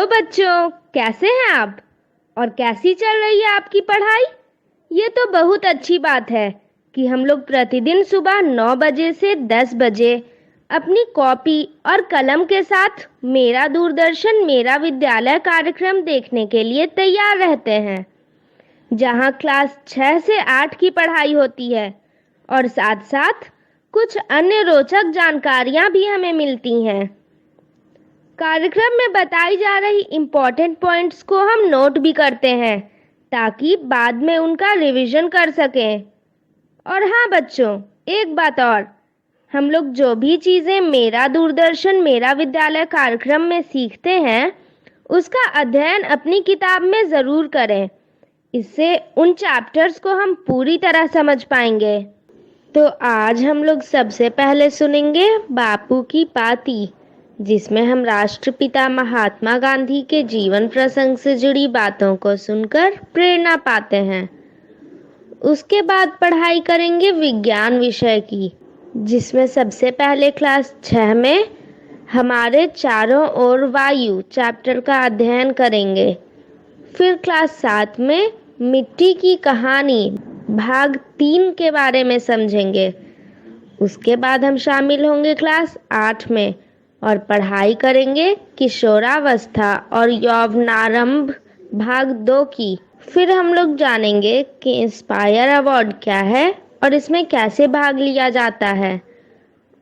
Hello बच्चों, कैसे हैं आप? और कैसी चल रही है आपकी पढ़ाई? ये तो बहुत अच्छी बात है कि हम लोग प्रतिदिन सुबह 9 बजे से 10 बजे अपनी कॉपी और कलम के साथ मेरा दूरदर्शन मेरा विद्यालय कार्यक्रम देखने के लिए तैयार रहते हैं, जहां क्लास 6 से 8 की पढ़ाई होती है और साथ साथ कुछ अन्य रोचक जानकारियां भी हमें मिलती हैं। कार्यक्रम में बताई जा रही इम्पोर्टेंट पॉइंट्स को हम नोट भी करते हैं ताकि बाद में उनका रिवीजन कर सकें। और हाँ बच्चों, एक बात और, हम लोग जो भी चीज़ें मेरा दूरदर्शन मेरा विद्यालय कार्यक्रम में सीखते हैं उसका अध्ययन अपनी किताब में ज़रूर करें। इससे उन चैप्टर्स को हम पूरी तरह समझ पाएंगे। तो आज हम लोग सबसे पहले सुनेंगे बापू की पाती, जिसमें हम राष्ट्रपिता महात्मा गांधी के जीवन प्रसंग से जुड़ी बातों को सुनकर प्रेरणा पाते हैं। उसके बाद पढ़ाई करेंगे विज्ञान विषय की, जिसमें सबसे पहले क्लास 6 में हमारे चारों ओर वायु चैप्टर का अध्ययन करेंगे। फिर क्लास 7 में मिट्टी की कहानी भाग 3 के बारे में समझेंगे। उसके बाद हम शामिल होंगे क्लास 8 में और पढ़ाई करेंगे किशोरावस्था और यौवनारंभ भाग 2 की। फिर हम लोग जानेंगे कि इंस्पायर अवार्ड क्या है और इसमें कैसे भाग लिया जाता है।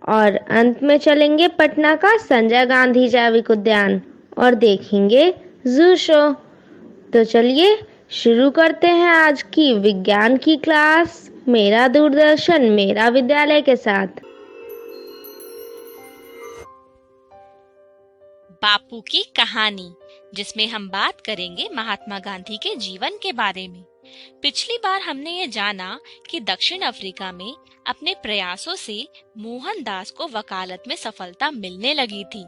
और अंत में चलेंगे पटना का संजय गांधी जैविक उद्यान और देखेंगे जू शो। तो चलिए शुरू करते हैं आज की विज्ञान की क्लास मेरा दूरदर्शन मेरा विद्यालय के साथ। बापू की कहानी, जिसमें हम बात करेंगे महात्मा गांधी के जीवन के बारे में। पिछली बार हमने ये जाना कि दक्षिण अफ्रीका में अपने प्रयासों से मोहनदास को वकालत में सफलता मिलने लगी थी।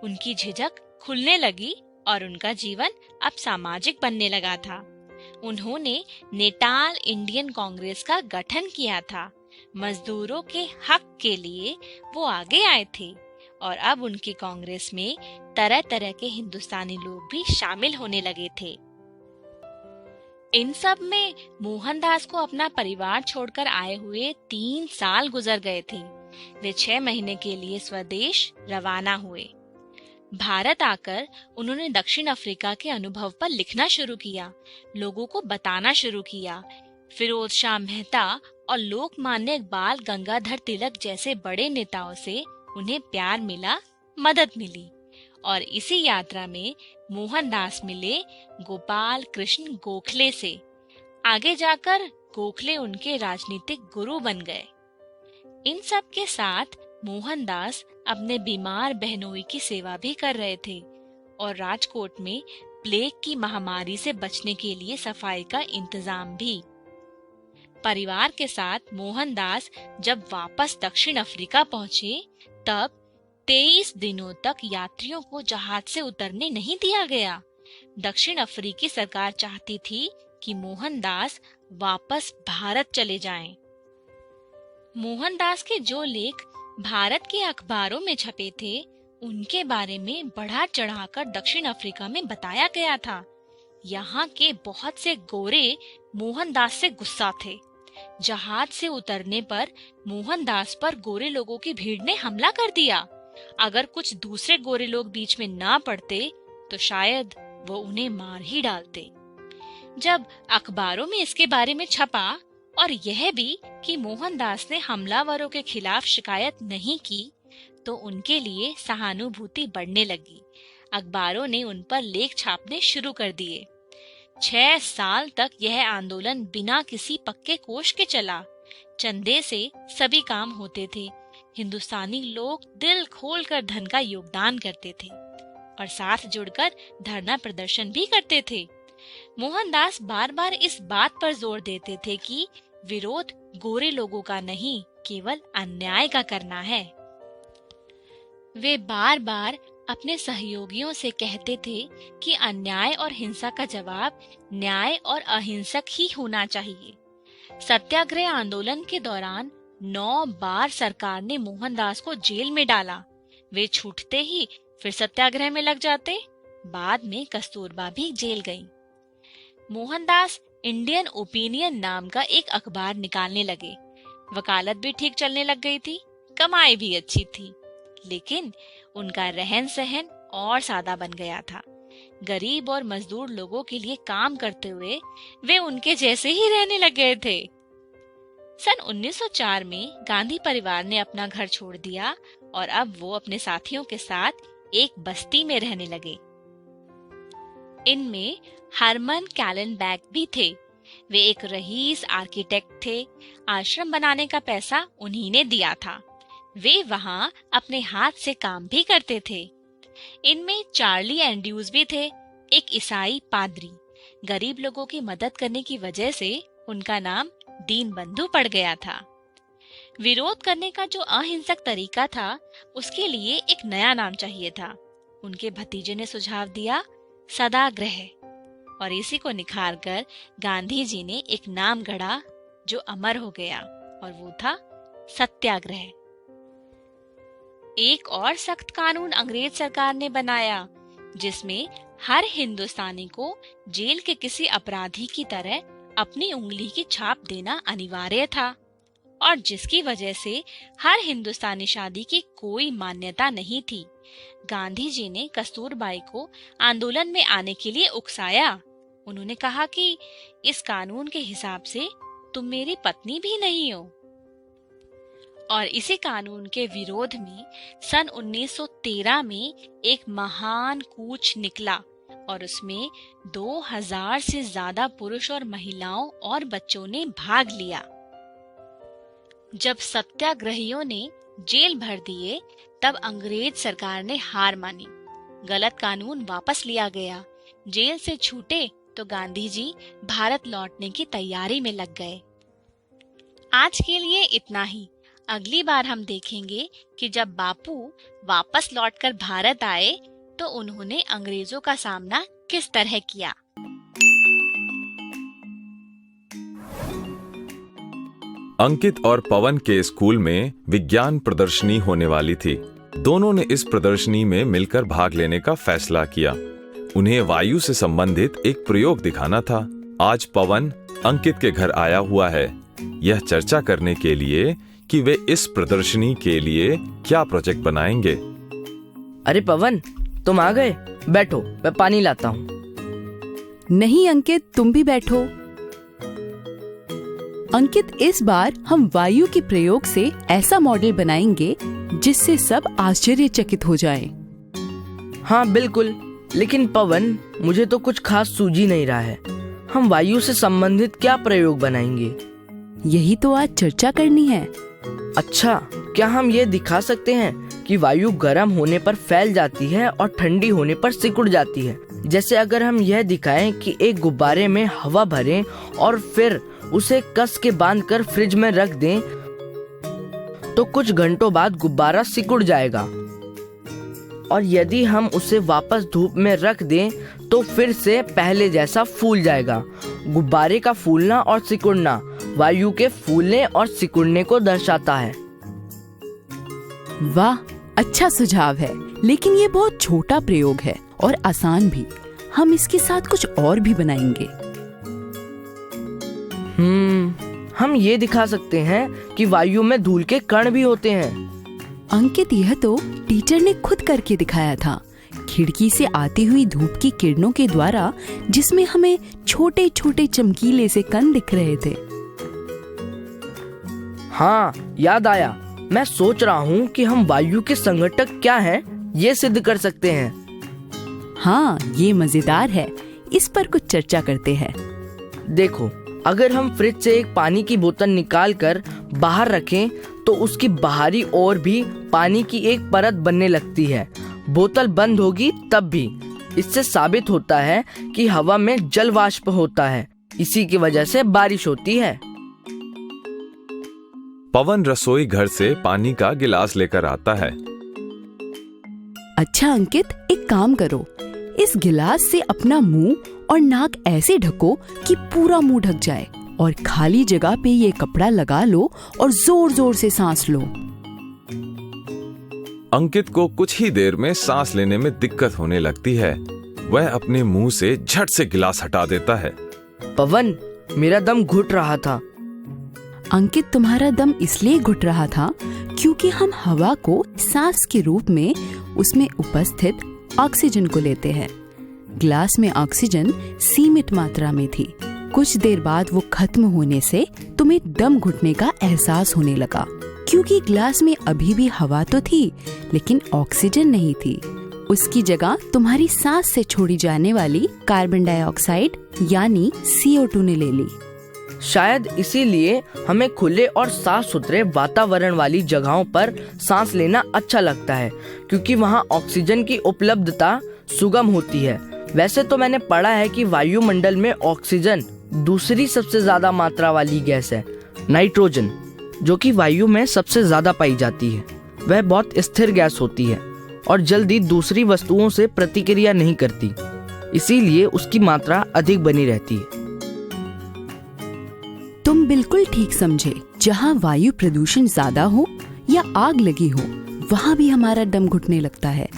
उनकी झिझक खुलने लगी और उनका जीवन अब सामाजिक बनने लगा था। उन्होंने नेटाल इंडियन कांग्रेस का गठन किया था। मजदूरों के हक के लिए वो आगे आए थे और अब उनकी कांग्रेस में तरह तरह के हिंदुस्तानी लोग भी शामिल होने लगे थे। इन सब में मोहनदास को अपना परिवार छोड़कर आए हुए 3 साल गुजर गए थे। वे 6 महीने के लिए स्वदेश रवाना हुए। भारत आकर उन्होंने दक्षिण अफ्रीका के अनुभव पर लिखना शुरू किया, लोगों को बताना शुरू किया। फिरोज शाह मेहता और लोकमान्य बाल गंगाधर तिलक जैसे बड़े नेताओं से उन्हें प्यार मिला, मदद मिली। और इसी यात्रा में मोहनदास मिले गोपाल कृष्ण गोखले से। आगे जाकर गोखले उनके राजनीतिक गुरु बन गए। इन सब के साथ मोहनदास अपने बीमार बहनोई की सेवा भी कर रहे थे और राजकोट में प्लेग की महामारी से बचने के लिए सफाई का इंतजाम भी। परिवार के साथ मोहनदास जब वापस दक्षिण अफ्रीका पहुंचे तब 23 दिनों तक यात्रियों को जहाज से उतरने नहीं दिया गया। दक्षिण अफ्रीकी सरकार चाहती थी कि मोहनदास वापस भारत चले जाएं। मोहनदास के जो लेख भारत के अखबारों में छपे थे उनके बारे में बढ़ा चढ़ाकर दक्षिण अफ्रीका में बताया गया था। यहाँ के बहुत से गोरे मोहनदास से गुस्सा थे। जहाज से उतरने पर मोहनदास पर गोरे लोगों की भीड़ ने हमला कर दिया। अगर कुछ दूसरे गोरे लोग बीच में ना पड़ते तो शायद वो उन्हें मार ही डालते। जब अखबारों में इसके बारे में छपा और यह भी कि मोहनदास ने हमलावरों के खिलाफ शिकायत नहीं की तो उनके लिए सहानुभूति बढ़ने लगी। अखबारों ने उन पर लेख छापने शुरू कर दिए। 6 साल तक यह आंदोलन बिना किसी पक्के कोष के चला। चंदे से सभी काम होते थे। हिंदुस्तानी लोग दिल खोलकर धन का योगदान करते थे और साथ जुड़कर धरना प्रदर्शन भी करते थे। मोहनदास बार बार इस बात पर जोर देते थे कि विरोध गोरे लोगों का नहीं, केवल अन्याय का करना है। वे बार बार अपने सहयोगियों से कहते थे कि अन्याय और हिंसा का जवाब न्याय और अहिंसक ही होना चाहिए। सत्याग्रह आंदोलन के दौरान 9 बार सरकार ने मोहनदास को जेल में डाला। वे छूटते ही फिर सत्याग्रह में लग जाते बाद में कस्तूरबा भी जेल गई। मोहनदास इंडियन ओपिनियन नाम का एक अखबार निकालने लगे। वकालत भी ठीक चलने लग गई थी, कमाई भी अच्छी थी, लेकिन उनका रहन सहन और सादा बन गया था। गरीब और मजदूर लोगों के लिए काम करते हुए वे उनके जैसे ही रहने लग गए थे। सन 1904 में गांधी परिवार ने अपना घर छोड़ दिया और अब वो अपने साथियों के साथ एक बस्ती में रहने लगे। इनमें हरमन कैलेनबैग भी थे। वे एक रईस आर्किटेक्ट थे। आश्रम बनाने का पैसा उन्हीं ने दिया था। वे वहां अपने हाथ से काम भी करते थे। इनमें चार्ली एंड्रूज भी थे, एक ईसाई पादरी। गरीब लोगों की मदद करने की वजह से उनका नाम दीन बंधु पड़ गया था। विरोध करने का जो अहिंसक तरीका था, उसके लिए एक नया नाम चाहिए था। उनके भतीजे ने सुझाव दिया, सदाग्रह, और इसी को निखार कर गांधी जी ने एक नाम गढ़ा जो अमर हो गया, और वो था सत्याग्रह। एक और सख्त कानून अंग्रेज सरकार ने बनाया, जिसमें हर हिंदुस्तानी को जेल के किसी अपराधी की तरह अपनी उंगली की छाप देना अनिवार्य था, और जिसकी वजह से हर हिंदुस्तानी शादी की कोई मान्यता नहीं थी। गांधी जी ने कस्तूरबाई को आंदोलन में आने के लिए उकसाया। उन्होंने कहा कि इस कानून के हिसाब से तुम मेरी पत्नी भी नहीं हो। और इसी कानून के विरोध में सन 1913 में एक महान कूच निकला, और उसमें 2000 से ज्यादा पुरुष और महिलाओं और बच्चों ने भाग लिया। जब सत्याग्रहियों ने जेल भर दिए, तब अंग्रेज सरकार ने हार मानी। गलत कानून वापस लिया गया। जेल से छूटे तो गांधी जी भारत लौटने की तैयारी में लग गए। आज के लिए इतना ही। अगली बार हम देखेंगे कि जब बापू वापस लौटकर भारत आए तो उन्होंने अंग्रेजों का सामना किस तरह किया। अंकित और पवन के स्कूल में विज्ञान प्रदर्शनी होने वाली थी। दोनों ने इस प्रदर्शनी में मिलकर भाग लेने का फैसला किया। उन्हें वायु से संबंधित एक प्रयोग दिखाना था। आज पवन अंकित के घर आया हुआ है, यह चर्चा करने के लिए कि वे इस प्रदर्शनी के लिए क्या प्रोजेक्ट बनाएंगे। अरे पवन, तुम आ गए? बैठो, मैं पानी लाता हूँ। नहीं अंकित, तुम भी बैठो। अंकित, इस बार हम वायु के प्रयोग से ऐसा मॉडल बनाएंगे जिससे सब आश्चर्यचकित हो जाएं। हाँ बिल्कुल, लेकिन पवन, मुझे तो कुछ खास सूझ ही नहीं रहा है। हम वायु से संबंधित क्या प्रयोग बनाएंगे? यही तो आज चर्चा करनी है। अच्छा, क्या हम ये दिखा सकते हैं कि वायु गर्म होने पर फैल जाती है और ठंडी होने पर सिकुड़ जाती है? जैसे अगर हम यह दिखाएं कि एक गुब्बारे में हवा भरें और फिर उसे कस के बांधकर फ्रिज में रख दें, तो कुछ घंटों बाद गुब्बारा सिकुड़ जाएगा। और यदि हम उसे वापस धूप में रख दें तो फिर से पहले जैसा फूल जाएगा। गुब्बारे का फूलना और सिकुड़ना वायु के फूलने और सिकुड़ने को दर्शाता है। वाह, अच्छा सुझाव है, लेकिन ये बहुत छोटा प्रयोग है और आसान भी। हम इसके साथ कुछ और भी बनाएंगे। हम ये दिखा सकते हैं कि वायु में धूल के कण भी होते हैं। अंकित, यह तो टीचर ने खुद करके दिखाया था, खिड़की से आती हुई धूप की किरणों के द्वारा, जिसमें हमें छोटे छोटे चमकीले से कण दिख रहे थे। हाँ, याद आया। मैं सोच रहा हूँ कि हम वायु के संघटक क्या हैं, ये सिद्ध कर सकते हैं। हाँ, ये मजेदार है। इस पर कुछ चर्चा करते हैं। देखो, अगर हम फ्रिज से एक पानी की बोतल निकाल कर बाहर रखें तो उसकी बाहरी ओर भी पानी की एक परत बनने लगती है। बोतल बंद होगी तब भी। इससे साबित होता है कि हवा में जल वाष्प होता है। इसी की वजह से बारिश होती है। पवन रसोई घर से पानी का गिलास लेकर आता है। अच्छा अंकित, एक काम करो, इस गिलास से अपना मुंह और नाक ऐसे ढको कि पूरा मुंह ढक जाए, और खाली जगह पे ये कपड़ा लगा लो और जोर जोर से सांस लो। अंकित को कुछ ही देर में सांस लेने में दिक्कत होने लगती है। वह अपने मुंह से झट से गिलास हटा देता है। पवन, मेरा दम घुट रहा था। अंकित, तुम्हारा दम इसलिए घुट रहा था क्योंकि हम हवा को सांस के रूप में उसमें उपस्थित ऑक्सीजन को लेते हैं। ग्लास में ऑक्सीजन सीमित मात्रा में थी। कुछ देर बाद वो खत्म होने से तुम्हें दम घुटने का एहसास होने लगा, क्योंकि ग्लास में अभी भी हवा तो थी लेकिन ऑक्सीजन नहीं थी। उसकी जगह तुम्हारी सांस से छोड़ी जाने वाली कार्बन डाइऑक्साइड यानी CO2 ने ले ली। शायद इसीलिए हमें खुले और साफ सुथरे वातावरण वाली जगहों पर सांस लेना अच्छा लगता है, क्योंकि वहाँ ऑक्सीजन की उपलब्धता सुगम होती है। वैसे तो मैंने पढ़ा है कि वायुमंडल में ऑक्सीजन दूसरी सबसे ज्यादा मात्रा वाली गैस है, नाइट्रोजन, जो कि वायु में सबसे ज्यादा पाई जाती है। वह बहुत स्थिर गैस होती है और जल्दी दूसरी वस्तुओं से प्रतिक्रिया नहीं करती, इसीलिए उसकी मात्रा अधिक बनी रहती है। तुम बिल्कुल ठीक समझे। जहाँ वायु प्रदूषण ज्यादा हो या आग लगी हो, वहाँ भी हमारा दम घुटने लगता है,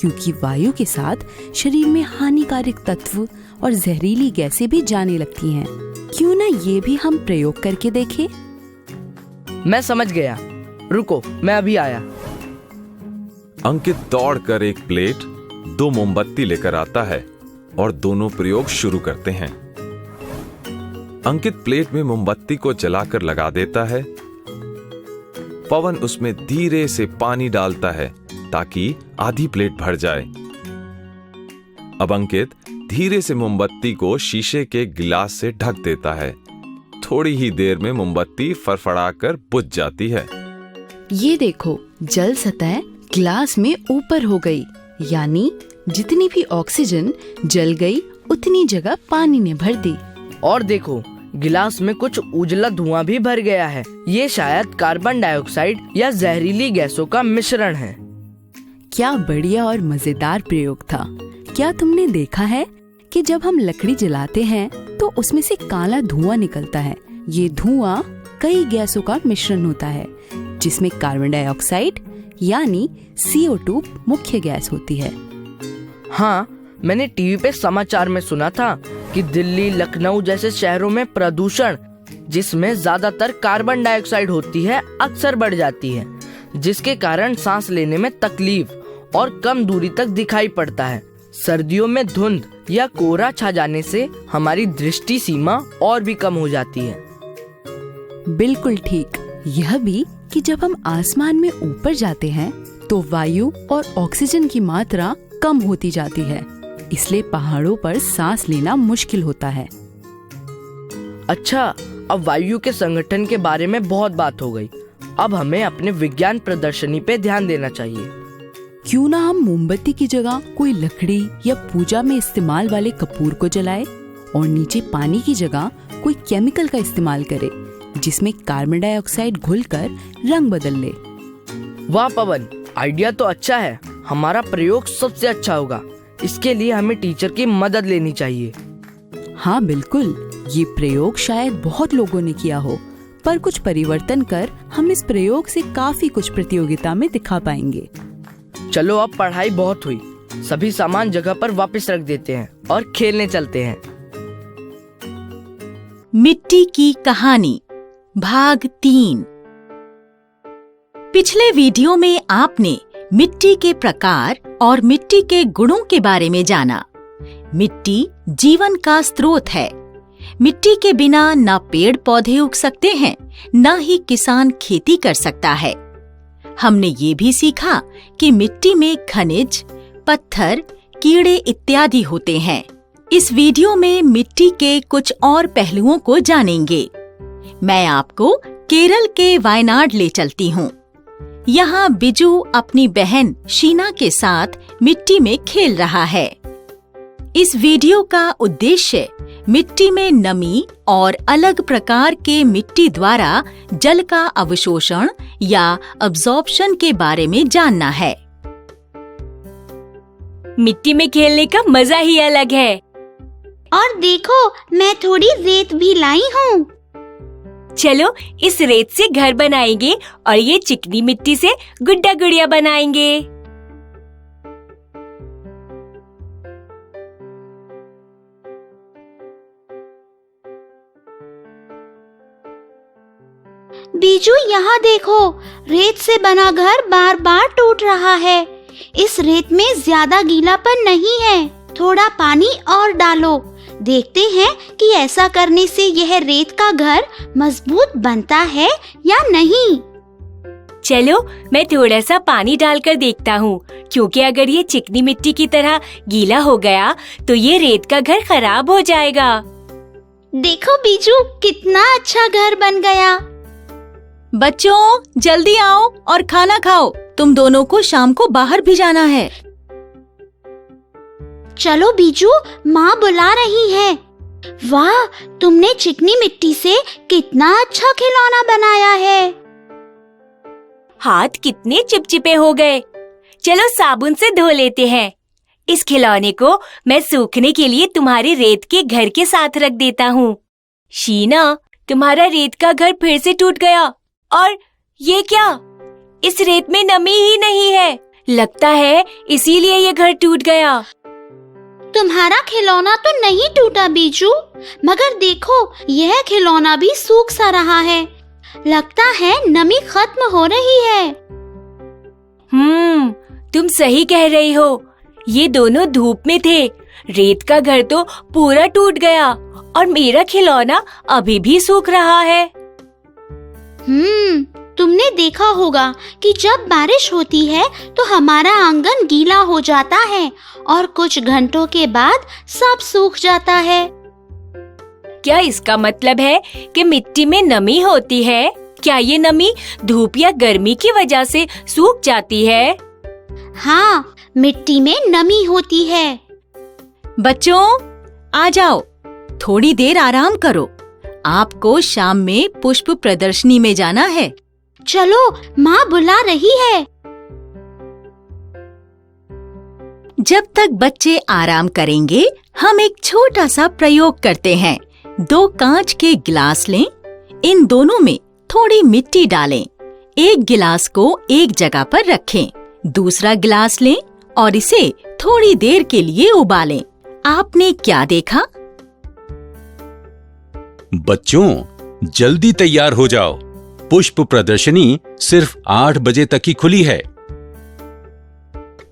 क्योंकि वायु के साथ शरीर में हानिकारक तत्व और जहरीली गैसें भी जाने लगती हैं। क्यों ना ये भी हम प्रयोग करके देखें? मैं समझ गया, रुको, मैं अभी आया। अंकित दौड़कर एक प्लेट, 2 मोमबत्ती लेकर आता है और दोनों प्रयोग शुरू करते हैं। अंकित प्लेट में मोमबत्ती को जलाकर लगा देता है। पवन उसमें धीरे से पानी डालता है ताकि आधी प्लेट भर जाए। अब अंकित धीरे से मोमबत्ती को शीशे के गिलास से ढक देता है। थोड़ी ही देर में मोमबत्ती फड़फड़ाकर बुझ जाती है। ये देखो, जल सतह ग्लास में ऊपर हो गई, यानी जितनी भी ऑक्सीजन जल गई उतनी जगह पानी ने भर दी। और देखो, गिलास में कुछ उजला धुआं भी भर गया है। ये शायद कार्बन डाइऑक्साइड या जहरीली गैसों का मिश्रण है। क्या बढ़िया और मजेदार प्रयोग था। क्या तुमने देखा है कि जब हम लकड़ी जलाते हैं तो उसमें से काला धुआं निकलता है। ये धुआं कई गैसों का मिश्रण होता है, जिसमें कार्बन डाइऑक्साइड यानी CO2 मुख्य गैस होती है। हाँ, मैंने टीवी पे समाचार में सुना था कि दिल्ली, लखनऊ जैसे शहरों में प्रदूषण, जिसमें ज्यादातर कार्बन डाइऑक्साइड होती है, अक्सर बढ़ जाती है, जिसके कारण सांस लेने में तकलीफ और कम दूरी तक दिखाई पड़ता है। सर्दियों में धुंध या कोहरा छा जाने से हमारी दृष्टि सीमा और भी कम हो जाती है। बिल्कुल ठीक। यह भी कि जब हम आसमान में ऊपर जाते हैं तो वायु और ऑक्सीजन की मात्रा कम होती जाती है, इसलिए पहाड़ों पर सांस लेना मुश्किल होता है। अच्छा, अब वायु के संगठन के बारे में बहुत बात हो गई। अब हमें अपने विज्ञान प्रदर्शनी पे ध्यान देना चाहिए। क्यों ना हम मोमबत्ती की जगह कोई लकड़ी या पूजा में इस्तेमाल वाले कपूर को जलाए और नीचे पानी की जगह कोई केमिकल का इस्तेमाल करे, जिसमें कार्बन डाइऑक्साइड घुलकर रंग बदल ले। वाह पवन, आइडिया तो अच्छा है। हमारा प्रयोग सबसे अच्छा होगा। इसके लिए हमें टीचर की मदद लेनी चाहिए। हाँ बिल्कुल, ये प्रयोग शायद बहुत लोगों ने किया हो, पर कुछ परिवर्तन कर हम इस प्रयोग से काफी कुछ प्रतियोगिता में दिखा पाएंगे। चलो, अब पढ़ाई बहुत हुई। सभी सामान जगह पर वापस रख देते हैं और खेलने चलते हैं। मिट्टी की कहानी भाग 3। पिछले वीडियो में आपने मिट्टी के प्रकार और मिट्टी के गुणों के बारे में जाना। मिट्टी जीवन का स्रोत है। मिट्टी के बिना न पेड़ पौधे उग सकते हैं, न ही किसान खेती कर सकता है। हमने ये भी सीखा कि मिट्टी में खनिज, पत्थर, कीड़े इत्यादि होते हैं। इस वीडियो में मिट्टी के कुछ और पहलुओं को जानेंगे। मैं आपको केरल के वायनाड ले चलती हूँ। यहाँ बिजू अपनी बहन शीना के साथ मिट्टी में खेल रहा है। इस वीडियो का उद्देश्य मिट्टी में नमी और अलग प्रकार के मिट्टी द्वारा जल का अवशोषण या अब्जॉर्प्शन के बारे में जानना है। मिट्टी में खेलने का मजा ही अलग है। और देखो, मैं थोड़ी रेत भी लाई हूँ। चलो इस रेत से घर बनाएंगे और ये चिकनी मिट्टी से गुड्डा गुड़िया बनाएंगे। बीजू यहाँ देखो, रेत से बना घर बार बार टूट रहा है। इस रेत में ज्यादा गीलापन नहीं है, थोड़ा पानी और डालो। देखते हैं कि ऐसा करने से यह रेत का घर मजबूत बनता है या नहीं। चलो मैं थोड़ा सा पानी डालकर देखता हूँ, क्योंकि अगर ये चिकनी मिट्टी की तरह गीला हो गया तो ये रेत का घर खराब हो जाएगा। देखो बीजू, कितना अच्छा घर बन गया। बच्चों जल्दी आओ और खाना खाओ, तुम दोनों को शाम को बाहर भी जाना है। चलो बीजू, माँ बुला रही है। वाह, तुमने चिकनी मिट्टी से कितना अच्छा खिलौना बनाया है। हाथ कितने चिपचिपे हो गए। चलो साबुन से धो लेते हैं। इस खिलौने को मैं सूखने के लिए तुम्हारे रेत के घर के साथ रख देता हूँ। शीना, तुम्हारा रेत का घर फिर से टूट गया। और ये क्या? इस रेत में नमी ही नहीं है। लगता है इसीलिए ये घर टूट गया। तुम्हारा खिलौना तो नहीं टूटा बीजू, मगर देखो यह खिलौना भी सूख सा रहा है। लगता है नमी खत्म हो रही है। तुम सही कह रही हो। ये दोनों धूप में थे। रेत का घर तो पूरा टूट गया और मेरा खिलौना अभी भी सूख रहा है। तुमने देखा होगा कि जब बारिश होती है तो हमारा आंगन गीला हो जाता है और कुछ घंटों के बाद सब सूख जाता है। क्या इसका मतलब है कि मिट्टी में नमी होती है? क्या ये नमी धूप या गर्मी की वजह से सूख जाती है? हाँ, मिट्टी में नमी होती है। बच्चों आ जाओ, थोड़ी देर आराम करो। आपको शाम में पुष्प प्रदर्शनी में जाना है। चलो, माँ बुला रही है। जब तक बच्चे आराम करेंगे, हम एक छोटा सा प्रयोग करते हैं। 2 कांच के गिलास लें, इन दोनों में थोड़ी मिट्टी डालें। एक गिलास को एक जगह पर रखें, दूसरा गिलास लें और इसे थोड़ी देर के लिए उबालें। आपने क्या देखा? बच्चों जल्दी तैयार हो जाओ, पुष्प प्रदर्शनी सिर्फ 8 बजे तक ही खुली है।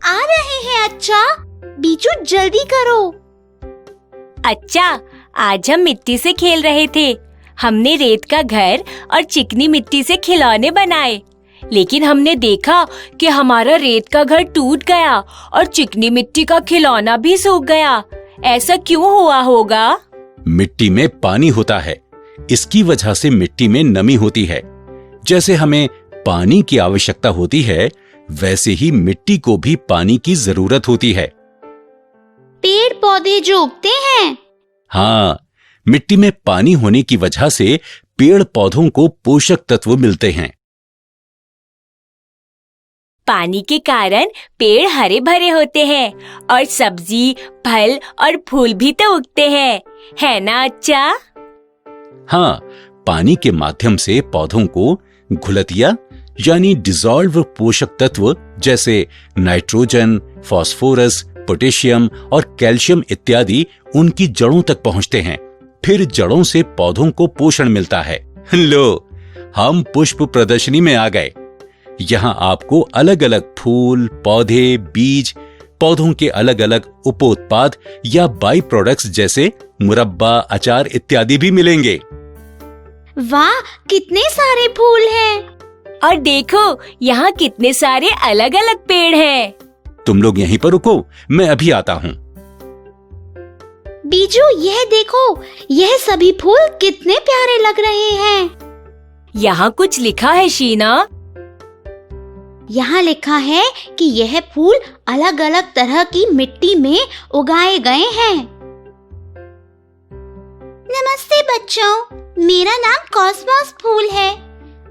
आ रहे हैं अच्छा, बीजू जल्दी करो। अच्छा, आज हम मिट्टी से खेल रहे थे। हमने रेत का घर और चिकनी मिट्टी से खिलौने बनाए, लेकिन हमने देखा कि हमारा रेत का घर टूट गया और चिकनी मिट्टी का खिलौना भी सूख गया। ऐसा क्यों हुआ होगा? मिट्टी में पानी होता है, इसकी वजह से मिट्टी में नमी होती है। जैसे हमें पानी की आवश्यकता होती है, वैसे ही मिट्टी को भी पानी की जरूरत होती है। पेड़ पौधे जो उगते हैं। हाँ, मिट्टी में पानी होने की वजह से पेड़ पौधों को पोषक तत्व मिलते हैं। पानी के कारण पेड़ हरे भरे होते हैं और सब्जी, फल और फूल भी तो उगते हैं, है ना अच्छा? हाँ, पानी के माध्यम से पौधों को घुलतिया यानी डिसॉल्व पोषक तत्व जैसे नाइट्रोजन, फास्फोरस, पोटेशियम और कैल्शियम इत्यादि उनकी जड़ों तक पहुंचते हैं। फिर जड़ों से पौधों को पोषण मिलता है। लो, हम पुष्प प्रदर्शनी में आ गए। यहाँ आपको अलग अलग फूल, पौधे, बीज, पौधों के अलग अलग उपोत्पाद या बाई प्रोडक्ट्स जैसे मुरब्बा, अचार इत्यादि भी मिलेंगे। वाह, कितने सारे फूल हैं। और देखो, यहाँ कितने सारे अलग अलग पेड़ हैं। तुम लोग यहीं पर रुको, मैं अभी आता हूँ। बीजू यह देखो, यह सभी फूल कितने प्यारे लग रहे हैं। यहाँ कुछ लिखा है शीना। यहाँ लिखा है कि यह फूल अलग अलग तरह की मिट्टी में उगाए गए हैं। नमस्ते बच्चों, मेरा नाम कॉस्मोस फूल है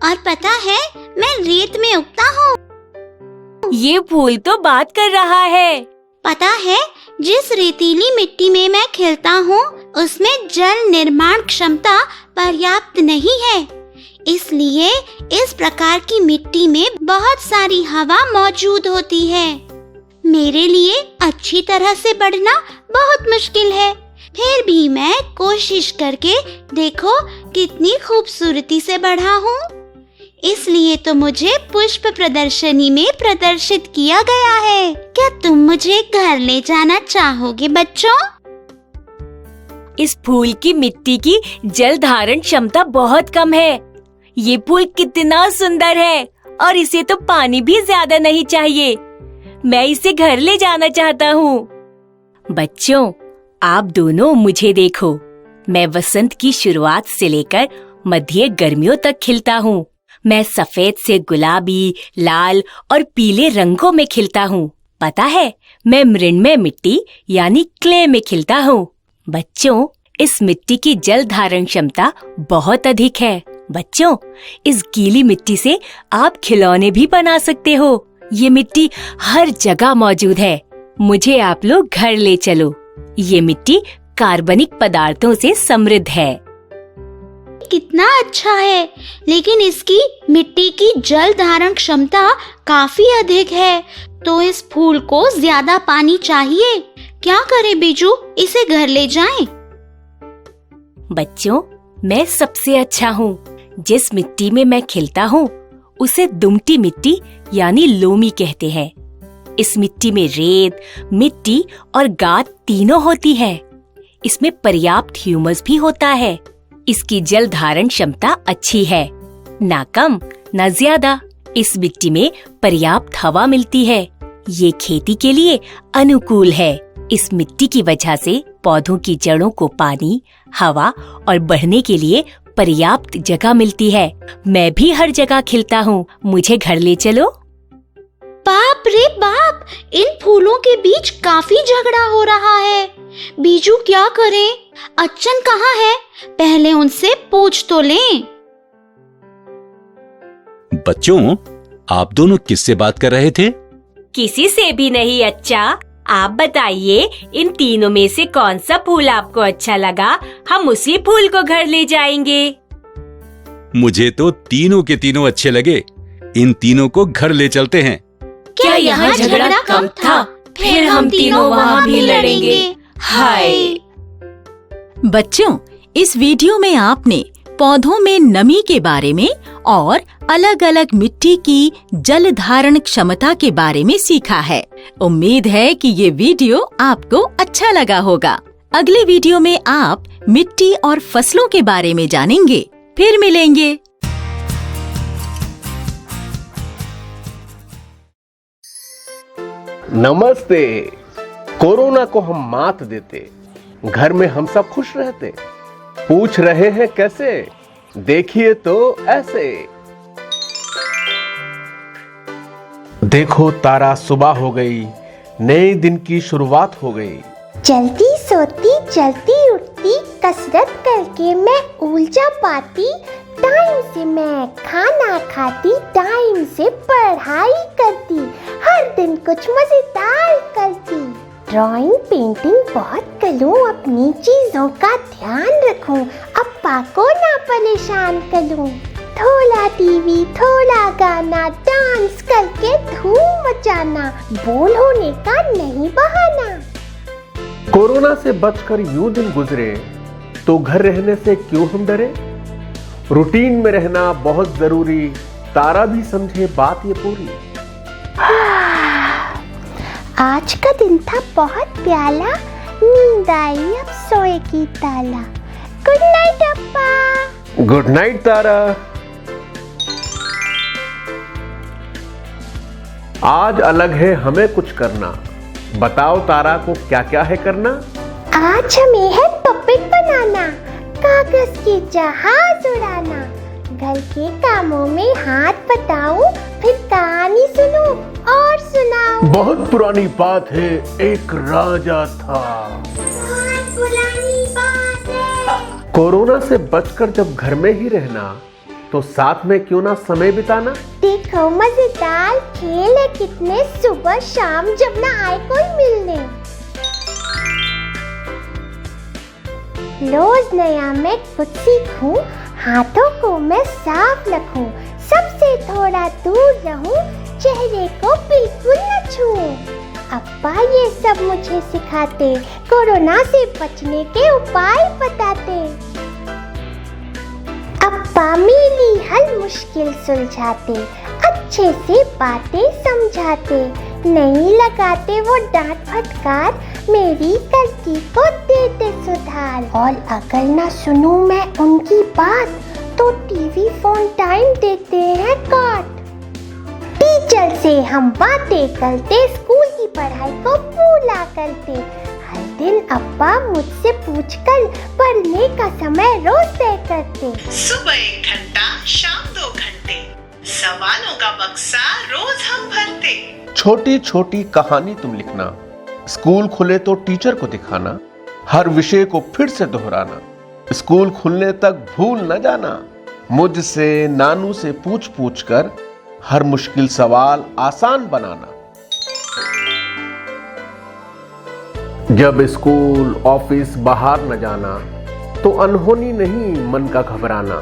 और पता है मैं रेत में उगता हूँ। ये फूल तो बात कर रहा है। पता है, जिस रेतीली मिट्टी में मैं खिलता हूँ उसमें जल निर्माण क्षमता पर्याप्त नहीं है, इसलिए इस प्रकार की मिट्टी में बहुत सारी हवा मौजूद होती है। मेरे लिए अच्छी तरह से बढ़ना बहुत मुश्किल है, फिर भी मैं कोशिश करके देखो कितनी खूबसूरती से बढ़ा हूँ। इसलिए तो मुझे पुष्प प्रदर्शनी में प्रदर्शित किया गया है। क्या तुम मुझे घर ले जाना चाहोगे बच्चों? इस फूल की मिट्टी की जल धारण क्षमता बहुत कम है। ये फूल कितना सुंदर है और इसे तो पानी भी ज्यादा नहीं चाहिए। मैं इसे घर ले जाना चाहता हूँ। बच्चों, आप दोनों मुझे देखो। मैं वसंत की शुरुआत से लेकर मध्य गर्मियों तक खिलता हूँ। मैं सफेद से गुलाबी, लाल और पीले रंगों में खिलता हूँ। पता है, मैं मृण्मय मिट्टी यानी क्ले में खिलता हूँ। बच्चों, इस मिट्टी की जल धारण क्षमता बहुत अधिक है। बच्चों, इस गीली मिट्टी से आप खिलौने भी बना सकते हो। ये मिट्टी हर जगह मौजूद है। मुझे आप लोग घर ले चलो। ये मिट्टी कार्बनिक पदार्थों से समृद्ध है। कितना अच्छा है, लेकिन इसकी मिट्टी की जल धारण क्षमता काफी अधिक है, तो इस फूल को ज्यादा पानी चाहिए। क्या करें बीजू, इसे घर ले जाएं? बच्चों, मैं सबसे अच्छा हूँ। जिस मिट्टी में मैं खिलता हूँ उसे दुमटी मिट्टी यानी लोमी कहते हैं। इस मिट्टी में रेत, मिट्टी और गाद तीनों होती है। इसमें पर्याप्त ह्यूमस भी होता है। इसकी जल धारण क्षमता अच्छी है, ना कम ना ज्यादा। इस मिट्टी में पर्याप्त हवा मिलती है। ये खेती के लिए अनुकूल है। इस मिट्टी की वजह से पौधों की जड़ों को पानी, हवा और बढ़ने के लिए पर्याप्त जगह मिलती है। मैं भी हर जगह खिलता हूँ। मुझे घर ले चलो। बाप रे बाप, इन फूलों के बीच काफी झगड़ा हो रहा है। बीजू, क्या करें? अच्छन कहाँ है? पहले उनसे पूछ तो लें। बच्चों, आप दोनों किससे बात कर रहे थे? किसी से भी नहीं अच्छा। आप बताइए, इन तीनों में से कौन सा फूल आपको अच्छा लगा? हम उसी फूल को घर ले जाएंगे। मुझे तो तीनों के तीनों अच्छे लगे। इन तीनों को घर ले चलते हैं। क्या यहाँ झगड़ा कम था? फिर हम तीनों वहाँ भी लड़ेंगे। हाय बच्चों, इस वीडियो में आपने पौधों में नमी के बारे में और अलग अलग मिट्टी की जल धारण क्षमता के बारे में सीखा है। उम्मीद है कि ये वीडियो आपको अच्छा लगा होगा। अगले वीडियो में आप मिट्टी और फसलों के बारे में जानेंगे। फिर मिलेंगे। नमस्ते। कोरोना को हम मात देते, घर में हम सब खुश रहते। पूछ रहे हैं कैसे? देखिए तो ऐसे। देखो तारा, सुबह हो गई, नए दिन की शुरुआत हो गई। जल्दी सोती जल्दी उठती, कसरत करके मैं ऊर्जा पाती। टाइम से मैं खाना खाती, टाइम से पढ़ाई करती, हर दिन कुछ मजेदार करती। ड्राइंग पेंटिंग बहुत करूं, अपनी चीजों का ध्यान रखूं, अप्पा को ना परेशान करूं। थोड़ा टीवी, थोड़ा गाना, डांस करके धूम मचाना, बोल होने का नहीं बहाना। कोरोना से बचकर यूं दिन गुजरे तो घर रहने से क्यों हम डरे? रूटीन में रहना बहुत जरूरी, तारा भी समझे बात ये पूरी। आज का दिन था बहुत प्याला, नींद आई अब सोएगी ताला। गुड नाइट अप्पा। गुड नाइट तारा। आज अलग है हमें कुछ करना। बताओ तारा को क्या क्या है करना? आज हमें है पपेट बनाना, कागज के जहाज उड़ाना, घर के कामों में हाथ बटाऊं, फिर कहानी सुनूं और सुनाऊं। बहुत पुरानी बात है, एक राजा था। बहुत पुरानी बात है। कोरोना से बचकर जब घर में ही रहना, तो साथ में क्यों ना समय बिताना? देखो मजेदार खेल है कितने, सुबह शाम जब ना आए कोई मिलने। रोज नया मैं कुछ सीखूं, हाथों को मैं साफ रखूं, सबसे थोड़ा दूर रहूं, चेहरे को बिल्कुल न छूऊं। अप्पा ये सब मुझे सिखाते, कोरोना से बचने के उपाय बताते। अप्पा अप्पा मेरी हर मुश्किल सुलझाते, अच्छे से बातें समझाते, नहीं लगाते वो डांट फटकार, मेरी गलती को देते सुधार। और अगर ना सुनूं मैं उनकी बात तो टीवी फोन टाइम देते हैं काट। टीचर से हम बातें करते, स्कूल की पढ़ाई को भूला करते। हर दिन अप्पा मुझसे पूछकर पढ़ने का समय रोज तय करते। सुबह 1 घंटा, शाम 2 घंटे, सवालों का बक्सा रोज हम भरते। छोटी छोटी कहानी तुम लिखना, स्कूल खुले तो टीचर को दिखाना, हर विषय को फिर से दोहराना, स्कूल खुलने तक भूल न जाना, मुझसे नानू से पूछ पूछ कर हर मुश्किल सवाल आसान बनाना। जब स्कूल ऑफिस बाहर न जाना तो अनहोनी नहीं मन का घबराना,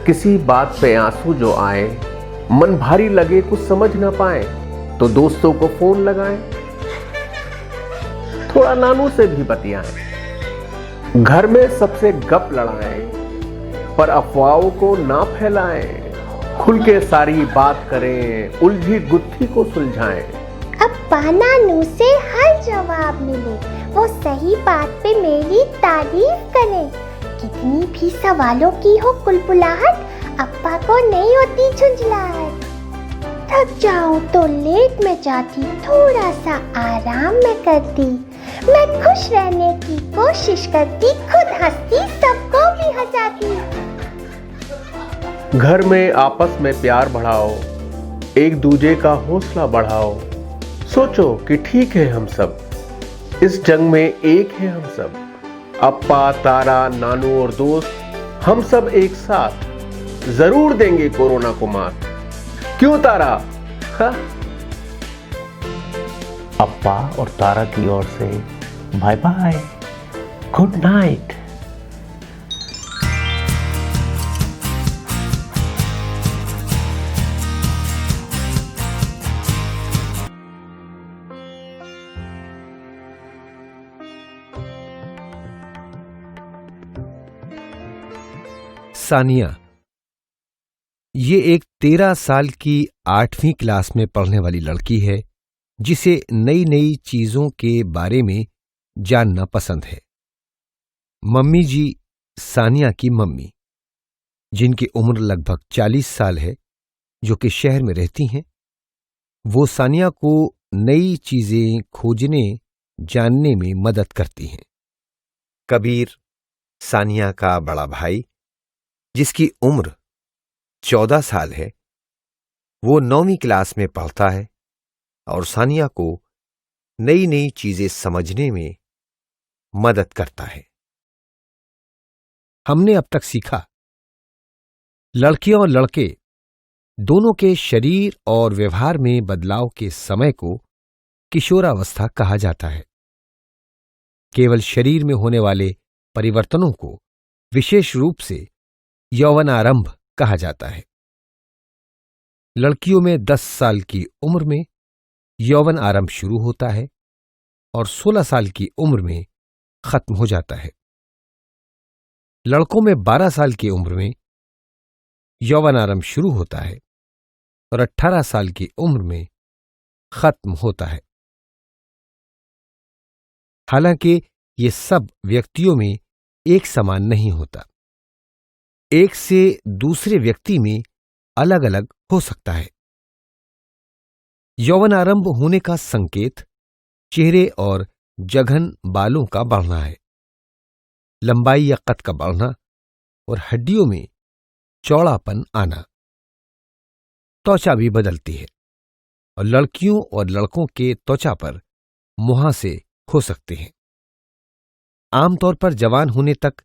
किसी बात पे आंसू जो आए, मन भारी लगे कुछ समझ न पाए तो दोस्तों को फोन लगाएं, थोड़ा नानू से भी बतियाएं, घर में सबसे गप लड़ाएं पर अफवाहों को ना फैलाएं, खुल के सारी बात करें, उलझी गुत्थी को सुलझाएं। अप्पा नानू से हर जवाब मिले, वो सही बात पे मेरी तारीफ करें। कितनी भी सवालों की हो कुलबुलाहट, अप्पा को नहीं होती झुंझलाहट। थक जाऊं तो लेट में जाती, थोड़ा सा आराम में करती, मैं खुश रहने की कोशिश करती, खुद हंसती सबको भी हंसाती। घर में आपस में प्यार बढ़ाओ, एक दूजे का हौसला बढ़ाओ, सोचो कि ठीक है हम सब, इस जंग में एक है हम सब। अप्पा, तारा, नानू और दोस्त हम सब एक साथ जरूर देंगे कोरोना को मात। क्यों तारा? अप्पा और तारा की ओर से bye bye, good night. Sania, ये एक 13 साल की 8वीं क्लास में पढ़ने वाली लड़की है जिसे नई नई चीजों के बारे में जानना पसंद है। मम्मी जी सानिया की मम्मी, जिनकी उम्र लगभग 40 साल है, जो कि शहर में रहती हैं, वो सानिया को नई चीजें खोजने जानने में मदद करती हैं। कबीर, सानिया का बड़ा भाई, जिसकी उम्र 14 साल है, वो 9वीं क्लास में पढ़ता है और सानिया को नई नई चीजें समझने में मदद करता है। हमने अब तक सीखा, लड़कियां और लड़के दोनों के शरीर और व्यवहार में बदलाव के समय को किशोरावस्था कहा जाता है। केवल शरीर में होने वाले परिवर्तनों को विशेष रूप से यौवनारंभ कहा जाता है। लड़कियों में 10 साल की उम्र में यौवन आरंभ शुरू होता है और 16 साल की उम्र में खत्म हो जाता है। लड़कों में 12 साल की उम्र में यौवन आरंभ शुरू होता है और 18 साल की उम्र में खत्म होता है। हालांकि ये सब व्यक्तियों में एक समान नहीं होता, एक से दूसरे व्यक्ति में अलग अलग हो सकता है। यौवन आरंभ होने का संकेत चेहरे और जघन बालों का बढ़ना है, लंबाई या कद का बढ़ना और हड्डियों में चौड़ापन आना। त्वचा भी बदलती है और लड़कियों और लड़कों के त्वचा पर मुहांसे हो सकते हैं। आमतौर पर जवान होने तक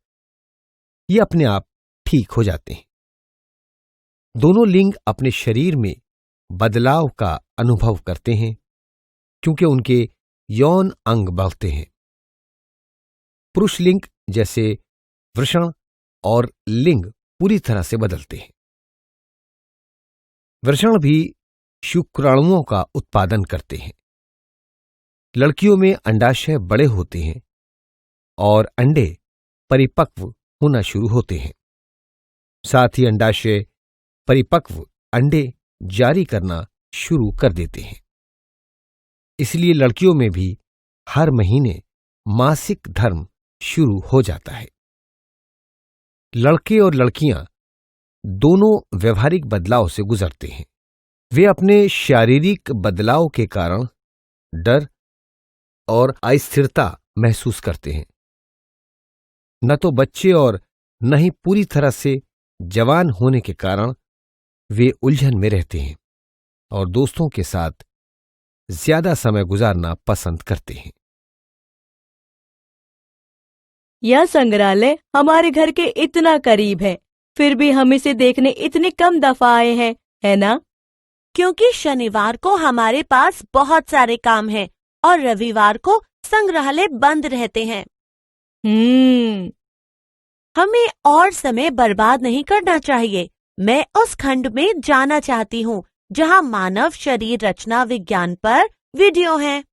ये अपने आप ठीक हो जाते हैं। दोनों लिंग अपने शरीर में बदलाव का अनुभव करते हैं क्योंकि उनके यौन अंग बढ़ते हैं। पुरुष लिंग जैसे वृषण और लिंग पूरी तरह से बदलते हैं। वृषण भी शुक्राणुओं का उत्पादन करते हैं। लड़कियों में अंडाशय बड़े होते हैं और अंडे परिपक्व होना शुरू होते हैं। साथ ही अंडाशय परिपक्व अंडे जारी करना शुरू कर देते हैं। इसलिए लड़कियों में भी हर महीने मासिक धर्म शुरू हो जाता है। लड़के और लड़कियां दोनों व्यवहारिक बदलाव से गुजरते हैं। वे अपने शारीरिक बदलाव के कारण डर और अस्थिरता महसूस करते हैं। न तो बच्चे और न ही पूरी तरह से जवान होने के कारण वे उलझन में रहते हैं और दोस्तों के साथ ज्यादा समय गुजारना पसंद करते हैं। यह संग्रहालय हमारे घर के इतना करीब है, फिर भी हम इसे देखने इतनी कम दफा आए हैं, है ना? क्योंकि शनिवार को हमारे पास बहुत सारे काम हैं और रविवार को संग्रहालय बंद रहते हैं। हमें और समय बर्बाद नहीं करना चाहिए। मैं उस खंड में जाना चाहती हूँ जहाँ मानव शरीर रचना विज्ञान पर वीडियो है।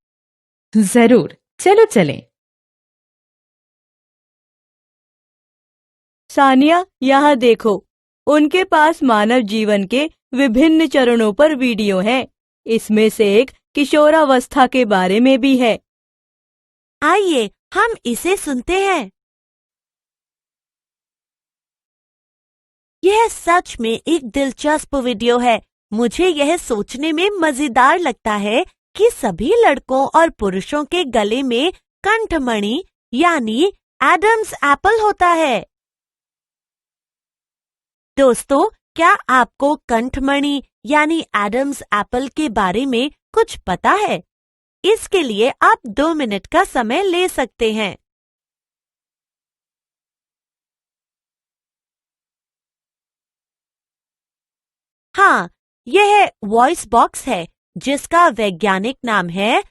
जरूर, चलो चलें। सानिया, यहाँ देखो, उनके पास मानव जीवन के विभिन्न चरणों पर वीडियो है। इसमें से एक किशोरावस्था के बारे में भी है। आइए हम इसे सुनते हैं। यह सच में एक दिलचस्प वीडियो है। मुझे यह सोचने में मजेदार लगता है कि सभी लड़कों और पुरुषों के गले में कंठमणि यानी एडम्स एप्पल होता है। दोस्तों, क्या आपको कंठमणि यानी एडम्स एप्पल के बारे में कुछ पता है? इसके लिए आप 2 मिनट का समय ले सकते हैं। हाँ, यह वॉइस बॉक्स है जिसका वैज्ञानिक नाम है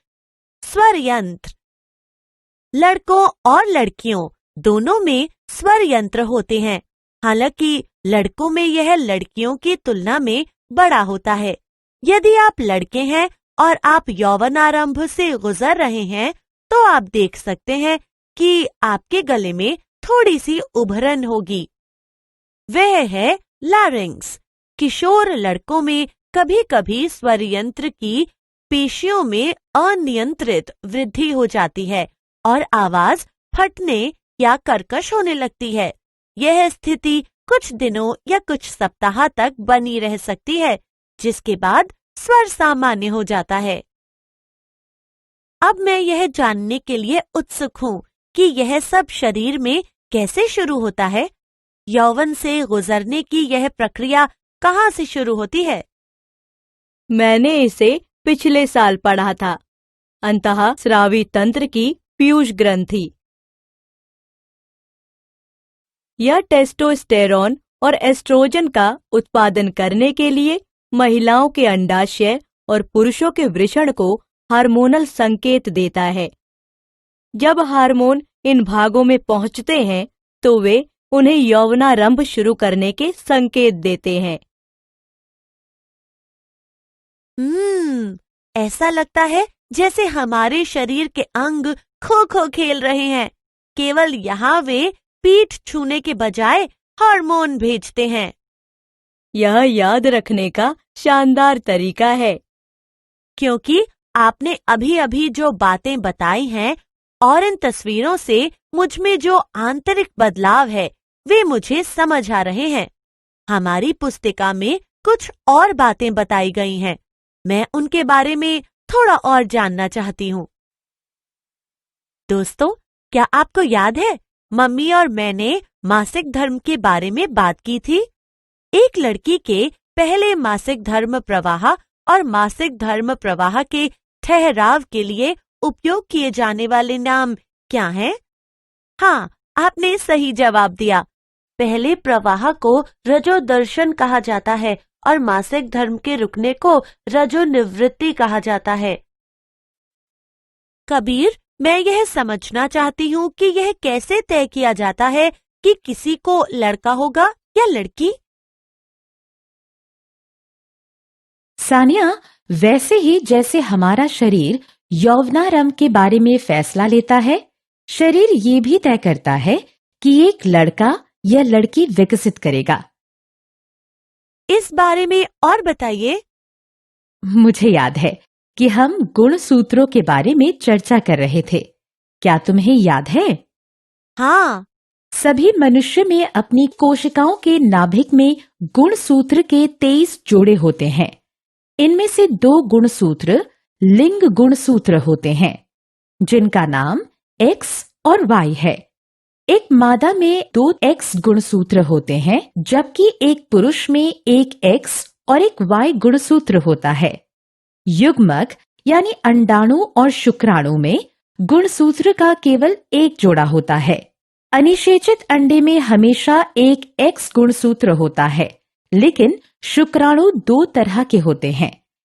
स्वर यंत्र। लड़कों और लड़कियों दोनों में स्वर यंत्र होते हैं। हालांकि लड़कों में यह लड़कियों की तुलना में बड़ा होता है। यदि आप लड़के हैं और आप यौवनारंभ से गुजर रहे हैं तो आप देख सकते हैं कि आपके गले में थोड़ी सी उभरन होगी। वह है लारिंक्स। किशोर लड़कों में कभी कभी स्वर यंत्र की पेशियों में अनियंत्रित वृद्धि हो जाती है और आवाज फटने या कर्कश होने लगती है। यह स्थिति कुछ दिनों या कुछ सप्ताह तक बनी रह सकती है, जिसके बाद स्वर सामान्य हो जाता है। अब मैं यह जानने के लिए उत्सुक हूँ कि यह सब शरीर में कैसे शुरू होता है। यौवन से गुजरने की यह प्रक्रिया कहाँ से शुरू होती है? मैंने इसे पिछले साल पढ़ा था। अंतःस्रावी तंत्र की पीयूष ग्रंथि। यह टेस्टोस्टेरोन और एस्ट्रोजन का उत्पादन करने के लिए महिलाओं के अंडाशय और पुरुषों के वृषण को हार्मोनल संकेत देता है। जब हार्मोन इन भागों में पहुंचते हैं तो वे उन्हें यौवनारंभ शुरू करने के संकेत देते हैं। ऐसा लगता है जैसे हमारे शरीर के अंग खो खो खेल रहे हैं। केवल यहाँ वे पीठ छूने के बजाय हार्मोन भेजते हैं। यह याद रखने का शानदार तरीका है, क्योंकि आपने अभी अभी जो बातें बताई हैं और इन तस्वीरों से मुझ में जो आंतरिक बदलाव है वे मुझे समझ आ रहे हैं। हमारी पुस्तिका में कुछ और बातें बताई गई हैं। मैं उनके बारे में थोड़ा और जानना चाहती हूँ। दोस्तों, क्या आपको याद है मम्मी और मैंने मासिक धर्म के बारे में बात की थी? एक लड़की के पहले मासिक धर्म प्रवाह और मासिक धर्म प्रवाह के ठहराव के लिए उपयोग किए जाने वाले नाम क्या हैं? हाँ, आपने सही जवाब दिया। पहले प्रवाह को रजोदर्शन कहा जाता है और मासिक धर्म के रुकने को रजोनिवृत्ति कहा जाता है। कबीर, मैं यह समझना चाहती हूँ कि यह कैसे तय किया जाता है कि किसी को लड़का होगा या लड़की? सानिया, वैसे ही जैसे हमारा शरीर यौवनारंभ के बारे में फैसला लेता है, शरीर ये भी तय करता है कि एक लड़का या लड़की विकसित करेगा। इस बारे में और बताइए। मुझे याद है कि हम गुण सूत्रों के बारे में चर्चा कर रहे थे। क्या तुम्हें याद है? हाँ। सभी मनुष्य में अपनी कोशिकाओं के नाभिक में गुण सूत्र के 23 जोड़े होते हैं। इनमें से 2 गुण सूत्र लिंग गुण सूत्र होते हैं, जिनका नाम X और Y है। एक मादा में 2 X गुणसूत्र होते हैं, जबकि एक पुरुष में एक X और एक Y गुणसूत्र होता है। युग्मक यानी अंडाणु और शुक्राणु में गुणसूत्र का केवल एक जोड़ा होता है। अनिषेचित अंडे में हमेशा एक X गुणसूत्र होता है, लेकिन शुक्राणु 2 तरह के होते हैं।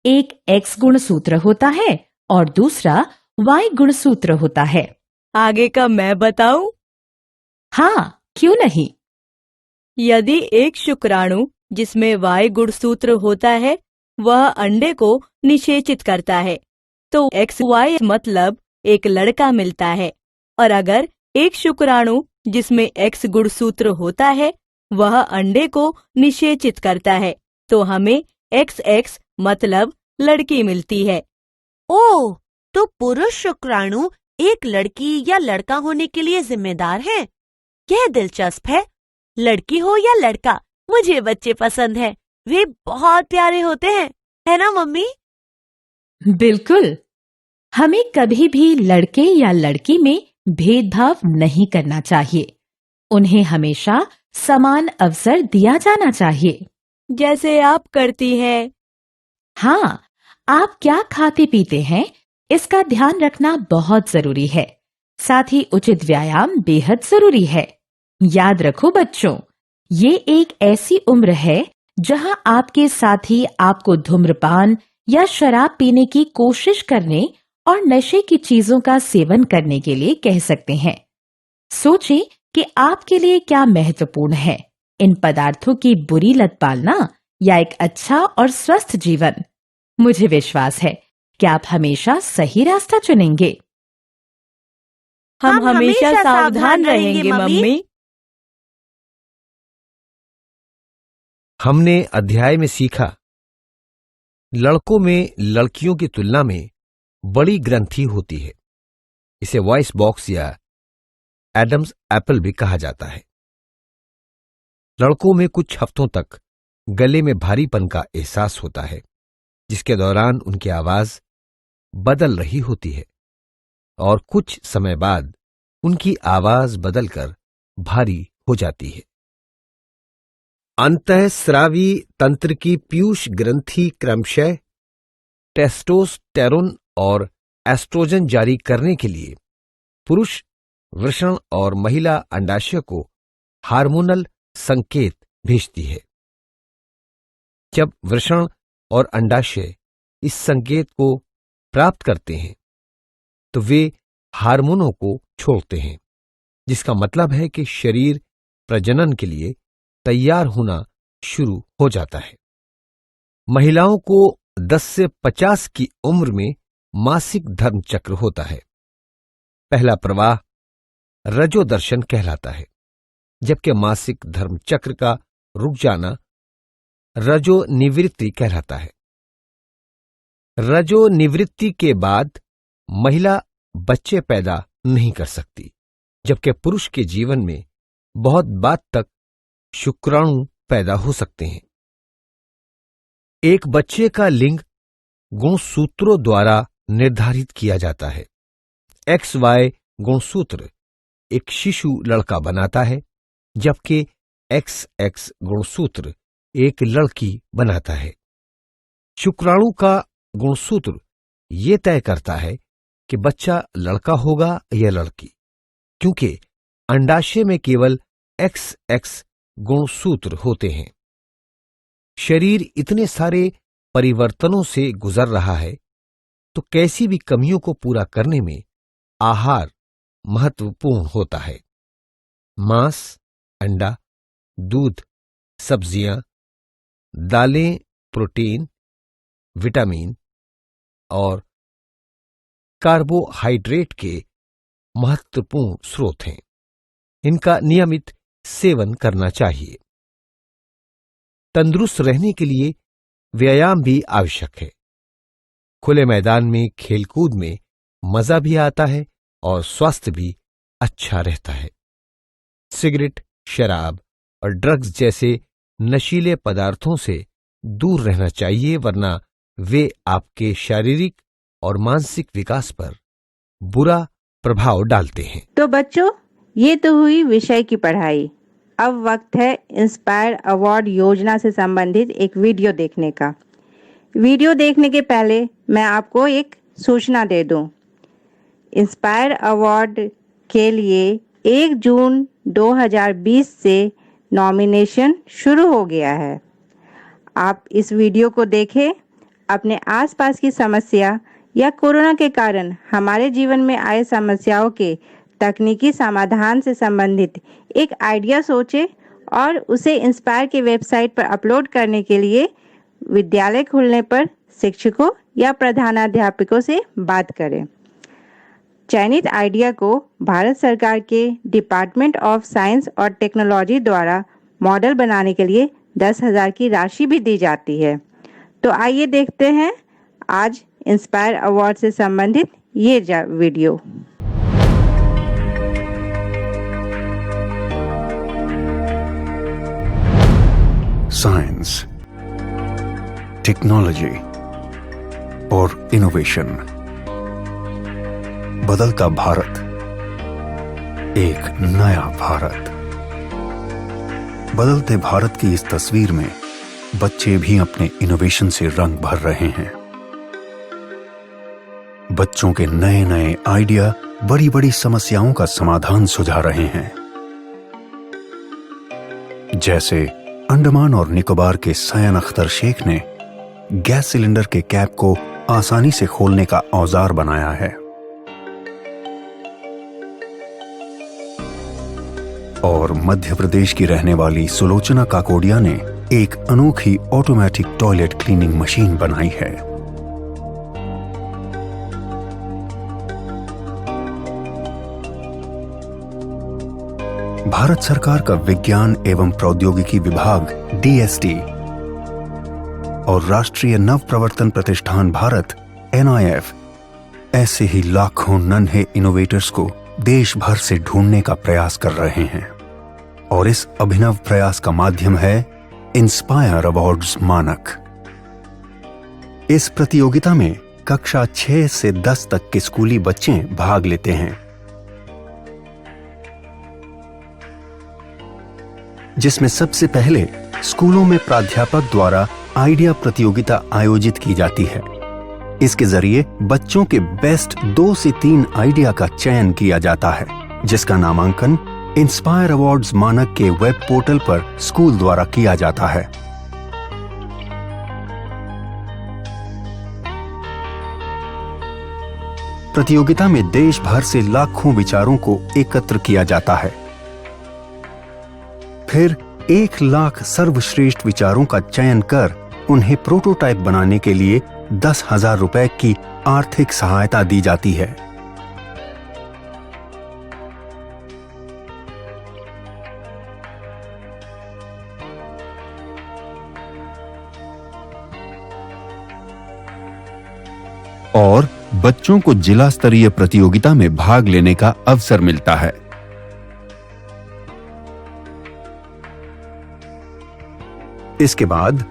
एक X गुणसूत्र होता है और दूसरा Y गुणसूत्र होता है। आगे का मैं बताऊं? हाँ, क्यों नहीं। यदि एक शुक्राणु जिसमें Y गुणसूत्र होता है वह अंडे को निषेचित करता है, तो XY मतलब एक लड़का मिलता है। और अगर एक शुक्राणु जिसमें X गुणसूत्र होता है वह अंडे को निषेचित करता है, तो हमें XX मतलब लड़की मिलती है। ओह, तो पुरुष शुक्राणु एक लड़की या लड़का होने के लिए जिम्मेदार है। यह दिलचस्प है। लड़की हो या लड़का, मुझे बच्चे पसंद हैं। वे बहुत प्यारे होते हैं, है ना मम्मी? बिल्कुल। हमें कभी भी लड़के या लड़की में भेदभाव नहीं करना चाहिए। उन्हें हमेशा समान अवसर दिया जाना चाहिए, जैसे आप करती हैं। हाँ, आप क्या खाते पीते हैं इसका ध्यान रखना बहुत जरूरी है। साथ ही उचित व्यायाम बेहद जरूरी है। याद रखो बच्चों, ये एक ऐसी उम्र है जहां आपके साथी आपको धूम्रपान या शराब पीने की कोशिश करने और नशे की चीजों का सेवन करने के लिए कह सकते हैं। सोचें कि आपके लिए क्या महत्वपूर्ण है, इन पदार्थों की बुरी लत पालना या एक अच्छा और स्वस्थ जीवन। मुझे विश्वास है कि आप हमेशा सही रास्ता चुनेंगे। हम हमेशा सावधान रहेंगे मम्मी। हमने अध्याय में सीखा, लड़कों में लड़कियों की तुलना में बड़ी ग्रंथि होती है। इसे वॉइस बॉक्स या एडम्स एप्पल भी कहा जाता है। लड़कों में कुछ हफ्तों तक गले में भारीपन का एहसास होता है, जिसके दौरान उनकी आवाज बदल रही होती है और कुछ समय बाद उनकी आवाज बदलकर भारी हो जाती है। अंतःस्रावी तंत्र की पीयूष ग्रंथि क्रमशः टेस्टोस्टेरोन और एस्ट्रोजन जारी करने के लिए पुरुष वृषण और महिला अंडाशय को हार्मोनल संकेत भेजती है। जब वृषण और अंडाशय इस संकेत को प्राप्त करते हैं तो वे हार्मोनों को छोड़ते हैं, जिसका मतलब है कि शरीर प्रजनन के लिए तैयार होना शुरू हो जाता है। महिलाओं को 10 से 50 की उम्र में मासिक धर्म चक्र होता है। पहला प्रवाह रजोदर्शन कहलाता है, जबकि मासिक धर्म चक्र का रुक जाना रजो निवृत्ति कहलाता है। रजो निवृत्ति के बाद महिला बच्चे पैदा नहीं कर सकती, जबकि पुरुष के जीवन में बहुत बाद तक शुक्राणु पैदा हो सकते हैं। एक बच्चे का लिंग गुणसूत्रों द्वारा निर्धारित किया जाता है। XY गुणसूत्र एक शिशु लड़का बनाता है, जबकि XX गुणसूत्र एक लड़की बनाता है। शुक्राणु का गुणसूत्र ये तय करता है कि बच्चा लड़का होगा या लड़की, क्योंकि अंडाशय में केवल XX गुणसूत्र होते हैं। शरीर इतने सारे परिवर्तनों से गुजर रहा है, तो कैसी भी कमियों को पूरा करने में आहार महत्वपूर्ण होता है। मांस, अंडा, दूध, सब्जियां, दालें प्रोटीन, विटामिन और कार्बोहाइड्रेट के महत्वपूर्ण स्रोत हैं। इनका नियमित सेवन करना चाहिए। तंदुरुस्त रहने के लिए व्यायाम भी आवश्यक है। खुले मैदान में खेलकूद में मजा भी आता है और स्वास्थ्य भी अच्छा रहता है। सिगरेट, शराब और ड्रग्स जैसे नशीले पदार्थों से दूर रहना चाहिए, वरना वे आपके शारीरिक और मानसिक विकास पर बुरा प्रभाव डालते हैं। तो बच्चों, ये तो हुई विषय की पढ़ाई। अब वक्त है इंस्पायर अवार्ड योजना से संबंधित एक वीडियो देखने का। वीडियो देखने के पहले मैं आपको एक सूचना दे दूं। इंस्पायर अवार्ड के लिए 1 जून 2020 से नॉमिनेशन शुरू हो गया है। आप इस वीडियो को देखें, अपने आसपास की समस्या या कोरोना के कारण हमारे जीवन में आए समस्याओं के तकनीकी समाधान से संबंधित एक आइडिया सोचें और उसे इंस्पायर के वेबसाइट पर अपलोड करने के लिए विद्यालय खुलने पर शिक्षकों या प्रधानाध्यापकों से बात करें। चयनित आइडिया को भारत सरकार के डिपार्टमेंट ऑफ साइंस और टेक्नोलॉजी द्वारा मॉडल बनाने के लिए 10,000 की राशि भी दी जाती है। तो आइए देखते हैं आज इंस्पायर अवार्ड से संबंधित ये वीडियो। साइंस, टेक्नोलॉजी और इनोवेशन, बदलता भारत, एक नया भारत। बदलते भारत की इस तस्वीर में बच्चे भी अपने इनोवेशन से रंग भर रहे हैं। बच्चों के नए नए आइडिया बड़ी बड़ी समस्याओं का समाधान सुझा रहे हैं। जैसे अंडमान और निकोबार के सयन अख्तर शेख ने गैस सिलेंडर के कैप को आसानी से खोलने का औजार बनाया है। और मध्य प्रदेश की रहने वाली सुलोचना काकोडिया ने एक अनोखी ऑटोमेटिक टॉयलेट क्लीनिंग मशीन बनाई है। भारत सरकार का विज्ञान एवं प्रौद्योगिकी विभाग DST और राष्ट्रीय नव प्रवर्तन प्रतिष्ठान भारत NIF ऐसे ही लाखों नन्हे इनोवेटर्स को देश भर से ढूंढने का प्रयास कर रहे हैं। और इस अभिनव प्रयास का माध्यम है इंस्पायर अवार्ड्स मानक। इस प्रतियोगिता में कक्षा 6 से 10 तक के स्कूली बच्चे भाग लेते हैं, जिसमें सबसे पहले स्कूलों में प्राध्यापक द्वारा आइडिया प्रतियोगिता आयोजित की जाती है। इसके जरिए बच्चों के बेस्ट 2 से 3 आइडिया का चयन किया जाता है, जिसका नामांकन इंस्पायर अवार्ड्स मानक के वेब पोर्टल पर स्कूल द्वारा किया जाता है। प्रतियोगिता में देश भर से लाखों विचारों को एकत्र किया जाता है। फिर 1 लाख सर्वश्रेष्ठ विचारों का चयन कर उन्हें प्रोटोटाइप बनाने के लिए 10,000 रुपए की आर्थिक सहायता दी जाती है। और बच्चों को जिला स्तरीय प्रतियोगिता में भाग लेने का अवसर मिलता है। इसके बाद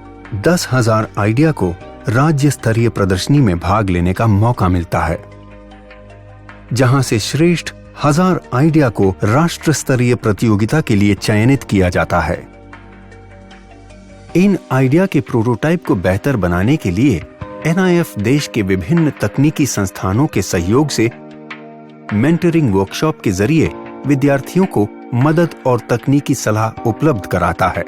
10,000 आइडिया को राज्य स्तरीय प्रदर्शनी में भाग लेने का मौका मिलता है, जहां से श्रेष्ठ 1000 आइडिया को राष्ट्र स्तरीय प्रतियोगिता के लिए चयनित किया जाता है। इन आइडिया के प्रोटोटाइप को बेहतर बनाने के लिए NIF देश के विभिन्न तकनीकी संस्थानों के सहयोग से मेंटरिंग वर्कशॉप के जरिए विद्यार्थियों को मदद और तकनीकी सलाह उपलब्ध कराता है।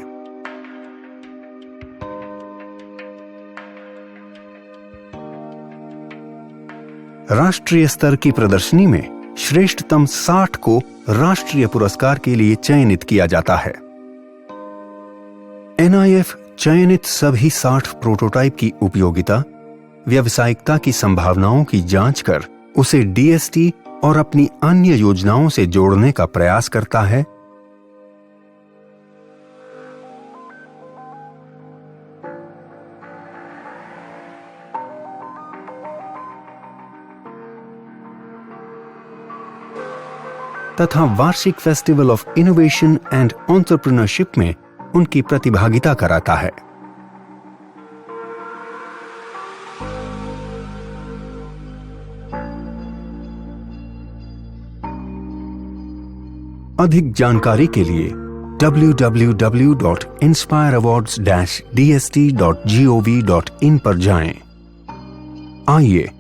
राष्ट्रीय स्तर की प्रदर्शनी में श्रेष्ठतम 60 को राष्ट्रीय पुरस्कार के लिए चयनित किया जाता है। NIF चयनित सभी 60 प्रोटोटाइप की उपयोगिता, व्यावसायिकता की संभावनाओं की जांच कर उसे DST और अपनी अन्य योजनाओं से जोड़ने का प्रयास करता है। तथा वार्षिक festival of innovation and entrepreneurship में उनकी प्रतिभागिता कराता है। अधिक जानकारी के लिए www.inspireawards-dst.gov.in पर जाएं। आइए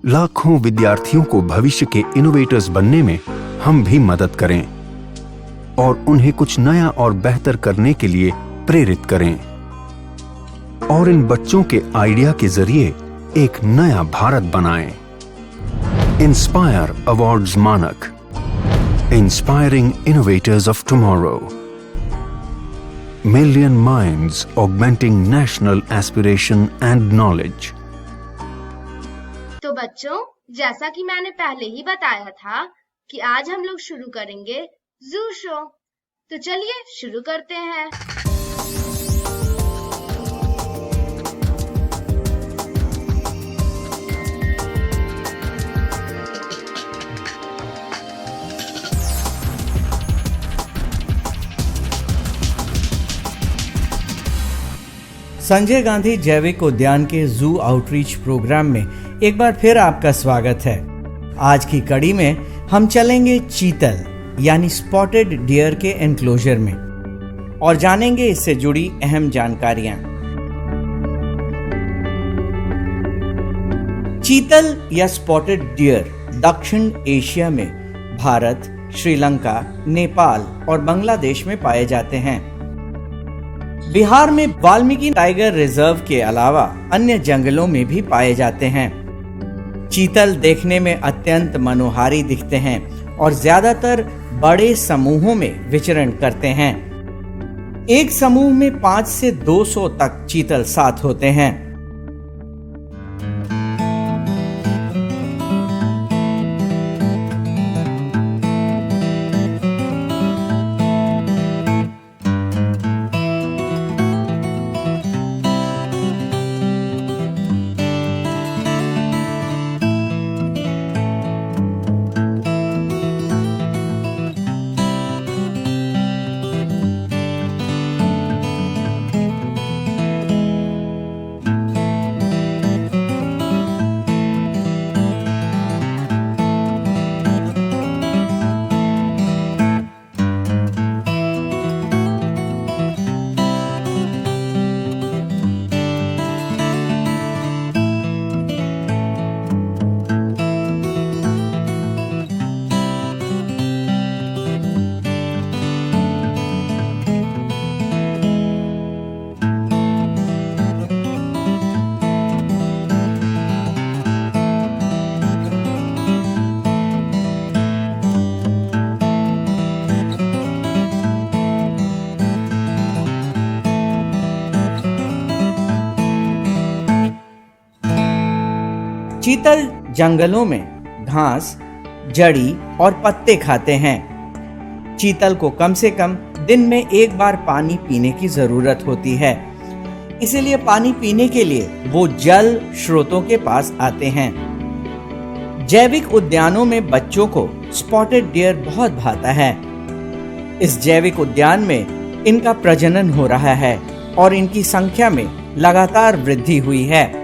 लाखों विद्यार्थियों को भविष्य के इनोवेटर्स बनने में हम भी मदद करें और उन्हें कुछ नया और बेहतर करने के लिए प्रेरित करें और इन बच्चों के आइडिया के जरिए एक नया भारत बनाएं। इंस्पायर अवार्ड्स मानक, Inspiring Innovators of Tomorrow. Million Minds Augmenting National Aspiration and Knowledge. तो बच्चों, जैसा कि मैंने पहले ही बताया था कि आज हम लोग शुरू करेंगे जू शो। तो चलिए शुरू करते हैं। संजय गांधी जैविक उद्यान के जू आउटरीच प्रोग्राम में एक बार फिर आपका स्वागत है। आज की कड़ी में हम चलेंगे चीतल यानी स्पॉटेड डियर के एनक्लोजर में और जानेंगे इससे जुड़ी अहम जानकारियां। चीतल या स्पॉटेड डियर दक्षिण एशिया में भारत, श्रीलंका, नेपाल और बांग्लादेश में पाए जाते हैं। बिहार में वाल्मीकि टाइगर रिजर्व के अलावा अन्य जंगलों में भी पाए जाते हैं। चीतल देखने में अत्यंत मनोहारी दिखते हैं और ज्यादातर बड़े समूहों में विचरण करते हैं। एक समूह में 5 से 200 तक चीतल साथ होते हैं। चीतल जंगलों में घास, जड़ी और पत्ते खाते हैं। चीतल को कम से कम दिन में एक बार पानी पीने की जरूरत होती है, इसीलिए पानी पीने के लिए वो जल स्रोतों के पास आते हैं। जैविक उद्यानों में बच्चों को स्पॉटेड डियर बहुत भाता है। इस जैविक उद्यान में इनका प्रजनन हो रहा है और इनकी संख्या में लगातार वृद्धि हुई है।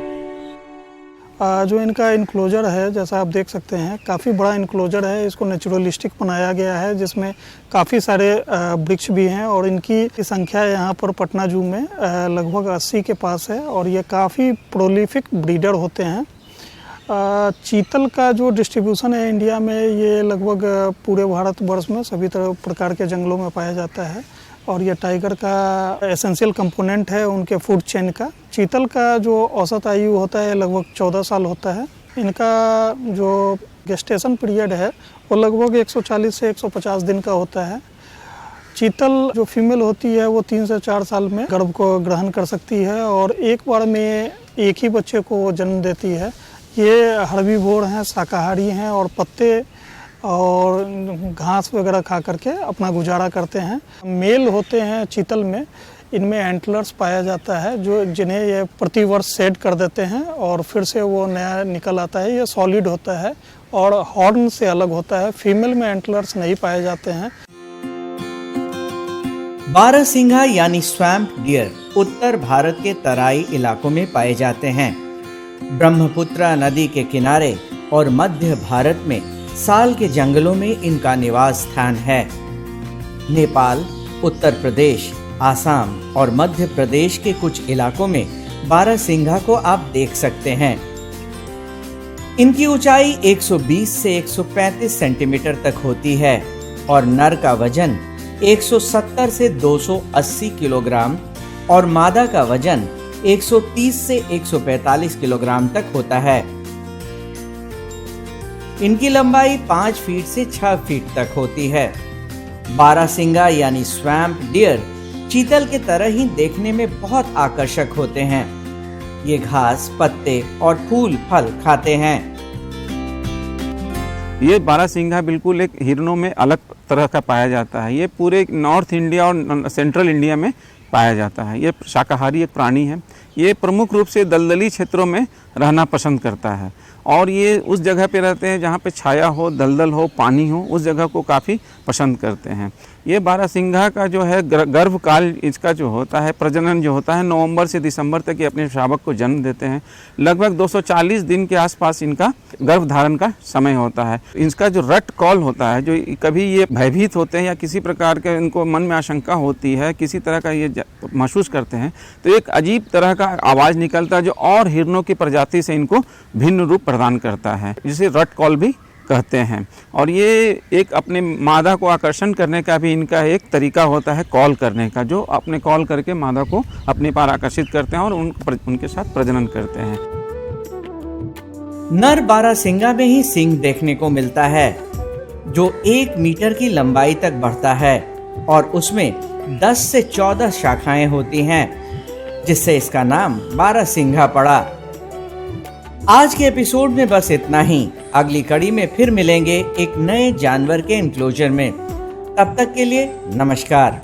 जो इनका इनक्लोजर है, जैसा आप देख सकते हैं, काफ़ी बड़ा इनक्लोजर है। इसको नेचुरलिस्टिक बनाया गया है, जिसमें काफ़ी सारे वृक्ष भी हैं और इनकी संख्या यहाँ पर पटना जू में लगभग 80 के पास है और ये काफ़ी प्रोलिफिक ब्रीडर होते हैं। चीतल का जो डिस्ट्रीब्यूशन है इंडिया में, ये लगभग पूरे भारतवर्ष में सभी तरह प्रकार के जंगलों में पाया जाता है और ये टाइगर का एसेंशियल कंपोनेंट है उनके फूड चेन का। चीतल का जो औसत आयु होता है लगभग 14 साल होता है। इनका जो गेस्टेशन पीरियड है वो लगभग 140 से 150 दिन का होता है। चीतल जो फीमेल होती है वो 3 से 4 साल में गर्भ को ग्रहण कर सकती है और एक बार में एक ही बच्चे को जन्म देती है। ये हर्बीवोर हैं, शाकाहारी हैं और पत्ते और घास वगैरह खा करके अपना गुजारा करते हैं। मेल होते हैं चीतल में, इनमें एंटलर्स पाया जाता है जो जिन्हें ये प्रतिवर्ष शेड कर देते हैं और फिर से वो नया निकल आता है। ये सॉलिड होता है और हॉर्न से अलग होता है। फीमेल में एंटलर्स नहीं पाए जाते हैं। बारहसिंघा यानी स्वैम्प डियर उत्तर भारत के तराई इलाकों में पाए जाते हैं। ब्रह्मपुत्र नदी के किनारे और मध्य भारत में साल के जंगलों में इनका निवास स्थान है। नेपाल, उत्तर प्रदेश, आसाम और मध्य प्रदेश के कुछ इलाकों में बारहसिंघा को आप देख सकते हैं। इनकी ऊंचाई 120 से 135 सेंटीमीटर तक होती है और नर का वजन 170 से 280 किलोग्राम और मादा का वजन 130 से 145 किलोग्राम तक होता है। इनकी लंबाई 5 फीट से 6 फीट तक होती है। बारहसिंघा यानी स्वैम्प डियर चीतल के तरह ही देखने में बहुत आकर्षक होते हैं। ये घास, पत्ते और फूल फल खाते हैं। ये बारहसिंघा बिल्कुल एक हिरणों में अलग तरह का पाया जाता है। ये पूरे नॉर्थ इंडिया और सेंट्रल इंडिया में पाया जाता है। ये शाकाहारी एक प्राणी है। ये प्रमुख रूप से दलदली क्षेत्रों में रहना पसंद करता है और ये उस जगह पे रहते हैं जहाँ पे छाया हो, दलदल हो, पानी हो, उस जगह को काफ़ी पसंद करते हैं। ये बारहसिंघा का जो है गर्भकाल इसका जो होता है, प्रजनन जो होता है, नवंबर से दिसंबर तक ये अपने शावक को जन्म देते हैं। लगभग 240 दिन के आसपास इनका गर्भधारण का समय होता है। इसका जो रट कॉल होता है, जो कभी ये भयभीत होते हैं या किसी प्रकार के इनको मन में आशंका होती है, किसी तरह का ये महसूस करते हैं, तो एक अजीब तरह का आवाज़ निकलता है जो और हिरणों की प्रजाति से इनको भिन्न रूप प्रदान करता है, जिसे रट कॉल भी कहते हैं। और ये एक अपने मादा को आकर्षण करने का भी इनका एक तरीका होता है, कॉल करने का, जो अपने कॉल करके मादा को अपने पार आकर्षित करते हैं और उनके साथ प्रजनन करते हैं। नर बारहसिंघा में ही सींग देखने को मिलता है, जो 1 मीटर की लंबाई तक बढ़ता है और उसमें 10 से 14 शाखाएं होती हैं, जिससे इसका नाम बारहसिंघा पड़ा। आज के एपिसोड में बस इतना ही। अगली कड़ी में फिर मिलेंगे एक नए जानवर के एनक्लोजर में। तब तक के लिए नमस्कार।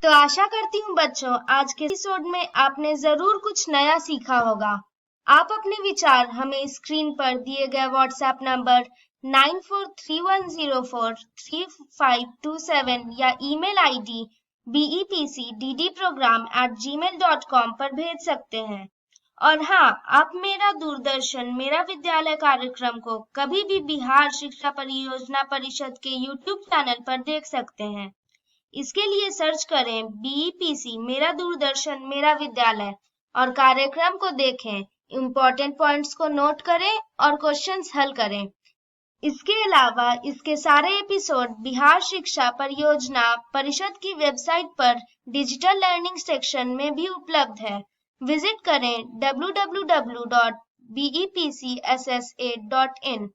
तो आशा करती हूँ बच्चों, आज के एपिसोड में आपने जरूर कुछ नया सीखा होगा। आप अपने विचार हमें स्क्रीन पर दिए गए व्हाट्सएप नंबर 9431043527 या ईमेल आईडी bepcddprogram@gmail.com पर भेज सकते हैं। और हाँ, आप मेरा दूरदर्शन मेरा विद्यालय कार्यक्रम को कभी भी बिहार शिक्षा परियोजना परिषद के YouTube चैनल पर देख सकते हैं। इसके लिए सर्च करें BEPC मेरा दूरदर्शन मेरा विद्यालय और कार्यक्रम को देखें, इम्पोर्टेंट पॉइंट्स को नोट करें और क्वेश्चंस हल करें। इसके अलावा इसके सारे एपिसोड बिहार शिक्षा परियोजना परिषद की वेबसाइट पर डिजिटल लर्निंग सेक्शन में भी उपलब्ध है। विजिट करें www.bepcssa.in।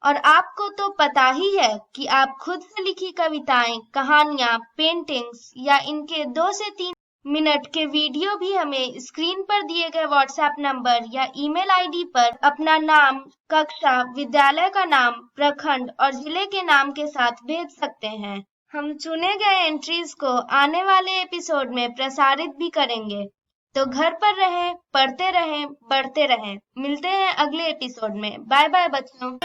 और आपको तो पता ही है कि आप खुद से लिखी कविताएं, कहानियां, पेंटिंग्स या इनके 2 से 3 मिनट के वीडियो भी हमें स्क्रीन पर दिए गए व्हाट्सएप नंबर या ईमेल आईडी पर अपना नाम, कक्षा, विद्यालय का नाम, प्रखंड और जिले के नाम के साथ भेज सकते हैं। हम चुने गए एंट्रीज को आने वाले एपिसोड में प्रसारित भी करेंगे। तो घर पर रहें, पढ़ते रहें, बढ़ते रहें। मिलते हैं अगले एपिसोड में। बाय बाय बच्चों।